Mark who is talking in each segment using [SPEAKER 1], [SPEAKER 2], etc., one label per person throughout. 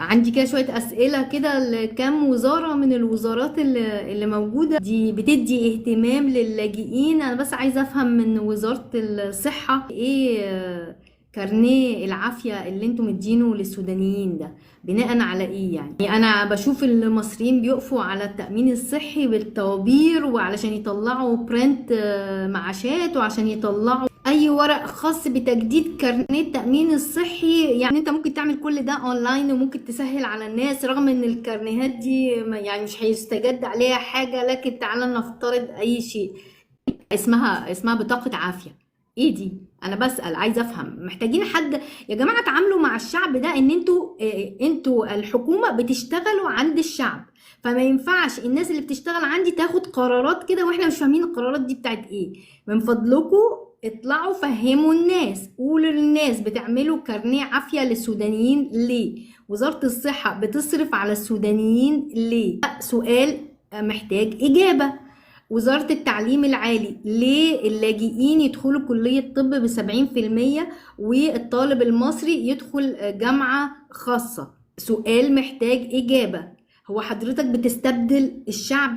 [SPEAKER 1] عندي كده شوية أسئلة كده لكام وزارة من الوزارات اللي موجودة دي بتدي اهتمام للاجئين. أنا بس عايزة أفهم من وزارة الصحة إيه كارنيه العافية اللي انتم مدينه للسودانيين ده بناء على ايه؟ يعني انا بشوف المصريين بيقفوا على التأمين الصحي بالطوابير وعلشان يطلعوا برنت معاشات وعشان يطلعوا اي ورق خاص بتجديد كارنيه التأمين الصحي. يعني انت ممكن تعمل كل ده اونلاين وممكن تسهل على الناس رغم ان الكارنيهات دي يعني مش هيستجد عليها حاجة. لكن تعالى نفترض اي شيء، اسمها بطاقة عافية. ايه دي؟ انا بسأل، عايزه افهم. محتاجين حد يا جماعة تعاملوا مع الشعب ده، ان انتوا الحكومة بتشتغلوا عند الشعب، فما ينفعش الناس اللي بتشتغل عندي تاخد قرارات كده واحنا مش فاهمين القرارات دي بتاعت ايه. من فضلكم اطلعوا فهموا الناس، قولوا للناس بتعملوا كارنيه عافية للسودانيين ليه؟ وزارة الصحة بتصرف على السودانيين ليه؟ سؤال محتاج إجابة. وزارة التعليم العالي ليه اللاجئين يدخلوا كلية طب ب70% والطالب المصري يدخل جامعة خاصة؟ سؤال محتاج إجابة. هو حضرتك بتستبدل الشعب؟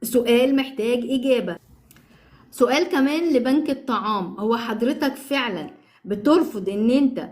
[SPEAKER 1] سؤال محتاج إجابة. سؤال كمان لبنك الطعام، هو حضرتك فعلا بترفض ان انت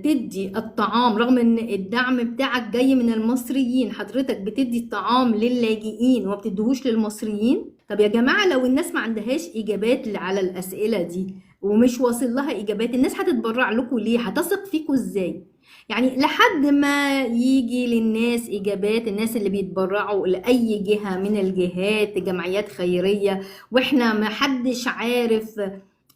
[SPEAKER 1] تدي الطعام رغم ان الدعم بتاعك جاي من المصريين؟ حضرتك بتدي الطعام للاجئين وما بتديهوش للمصريين؟ طب يا جماعة لو الناس ما عندهاش اجابات على الاسئلة دي ومش واصل لها اجابات، الناس هتتبرع لكم ليه؟ هتثق فيكم ازاي؟ يعني لحد ما يجي للناس اجابات، الناس اللي بيتبرعوا لاي جهة من الجهات جمعيات خيرية واحنا ما حدش عارف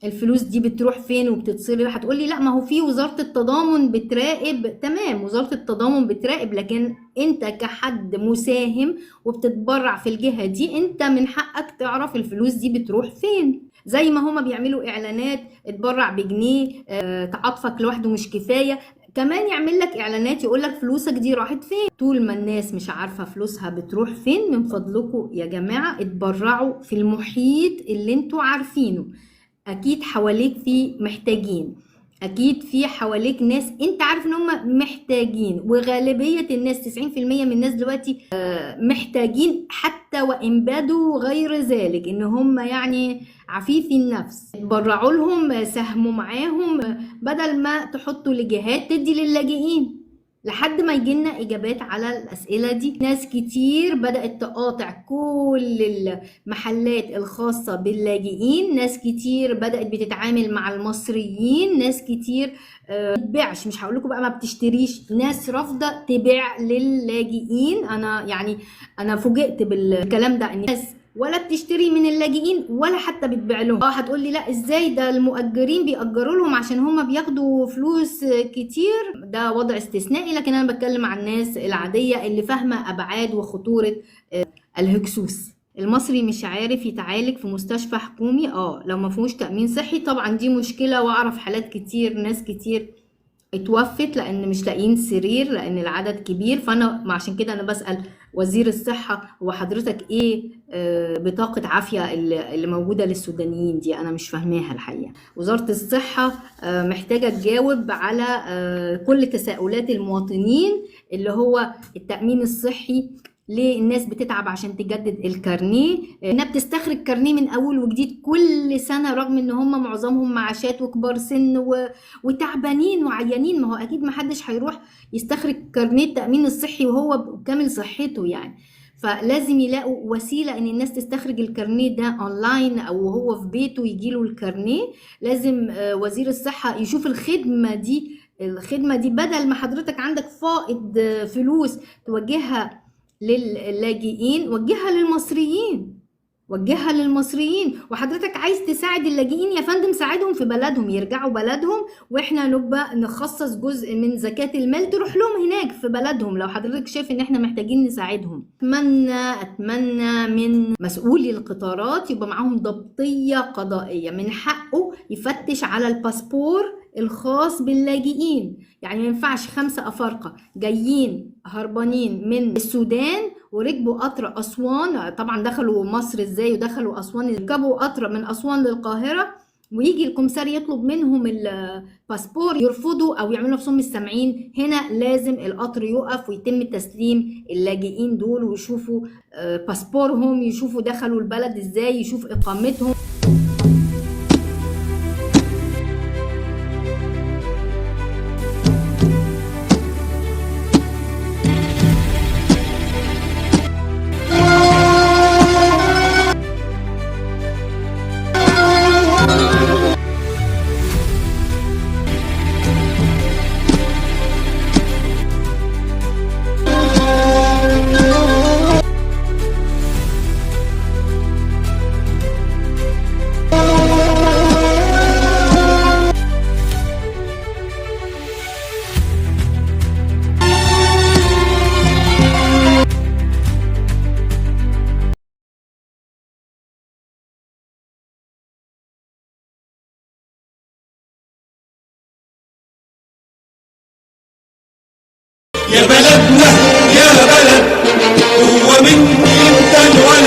[SPEAKER 1] الفلوس دي بتروح فين وبتتصرف. هتقولي لا، ما هو في وزارة التضامن بتراقب. تمام، وزارة التضامن بتراقب، لكن انت كحد مساهم وبتتبرع في الجهة دي انت من حقك تعرف الفلوس دي بتروح فين. زي ما هما بيعملوا اعلانات اتبرع بجنيه، تعاطفك لوحده مش كفاية، كمان يعمل لك اعلانات يقول لك فلوسك دي راحت فين. طول ما الناس مش عارفة فلوسها بتروح فين، من فضلكم يا جماعة اتبرعوا في المحيط اللي انتوا عارفينه. اكيد حواليك في محتاجين، اكيد في حواليك ناس انت عارف ان هم محتاجين، وغالبية الناس 90% من الناس دلوقتي محتاجين، حتى وان بدوا غير ذلك ان هم يعني عفيفي النفس. تبرعوا لهم، ساهموا معاهم، بدل ما تحطوا لجهات تدي للاجئين لحد ما يجينا اجابات على الاسئله دي. ناس كتير بدات تقاطع كل المحلات الخاصه باللاجئين، ناس كتير بدات بتتعامل مع المصريين، ناس كتير بتبيعش، مش هقول لكم بقى ما بتشتريش، ناس رافضه تبيع للاجئين. انا فوجئت بالكلام ده، ان ناس ولا بتشتري من اللاجئين ولا حتى بتبيع لهم. هتقولي لا ازاي، ده المؤجرين بيأجروا لهم عشان هما بياخدوا فلوس كتير، ده وضع استثنائي. لكن انا بتكلم عن الناس العادية اللي فاهمة ابعاد وخطورة الهكسوس. المصري مش عارف يتعالج في مستشفى حكومي لو ما فيهوش تأمين صحي، طبعا دي مشكلة، واعرف حالات كتير، ناس كتير اتوفت لان مش لاقيين سرير لان العدد كبير. فانا عشان كده انا بسأل وزير الصحة، هو حضرتك ايه بطاقة عافية اللي موجودة للسودانيين دي؟ انا مش فاهماها الحقيقة. وزارة الصحة محتاجة تجاوب على كل تساؤلات المواطنين، اللي هو التأمين الصحي ليه الناس بتتعب عشان تجدد الكارنيه، انها بتستخرج كارنيه من اول وجديد كل سنه رغم ان هم معظمهم معاشات وكبار سن وتعبانين وعيانين. ما هو اكيد ما حدش هيروح يستخرج كارنيه التامين الصحي وهو بكامل صحته يعني. فلازم يلاقوا وسيله ان الناس تستخرج الكارنيه ده اونلاين او هو في بيته يجيله الكارنيه. لازم وزير الصحه يشوف الخدمه دي بدل ما حضرتك عندك فائض فلوس توجهها للاجئين، وجهها للمصريين. وحضرتك عايز تساعد اللاجئين يا فندم، ساعدهم في بلدهم، يرجعوا بلدهم، واحنا نبقى نخصص جزء من زكاة المال تروح لهم هناك في بلدهم لو حضرتك شايف ان احنا محتاجين نساعدهم. اتمنى من مسؤولي القطارات يبقى معاهم ضبطية قضائية، من حقه يفتش على الباسبور الخاص باللاجئين. يعني ما ينفعش 5 أفارقة جايين هربانين من السودان وركبوا قطر أسوان، طبعا دخلوا مصر ازاي ودخلوا أسوان، ركبوا قطر من أسوان للقاهرة ويجي الكمساري يطلب منهم الباسبور يرفضوا او يعملوا نفسهم مش سامعين. هنا لازم القطر يقف ويتم تسليم اللاجئين دول، ويشوفوا باسبورهم، يشوفوا دخلوا البلد ازاي، يشوف اقامتهم.
[SPEAKER 2] يا بلدنا يا بلد، هو مني انت الولد.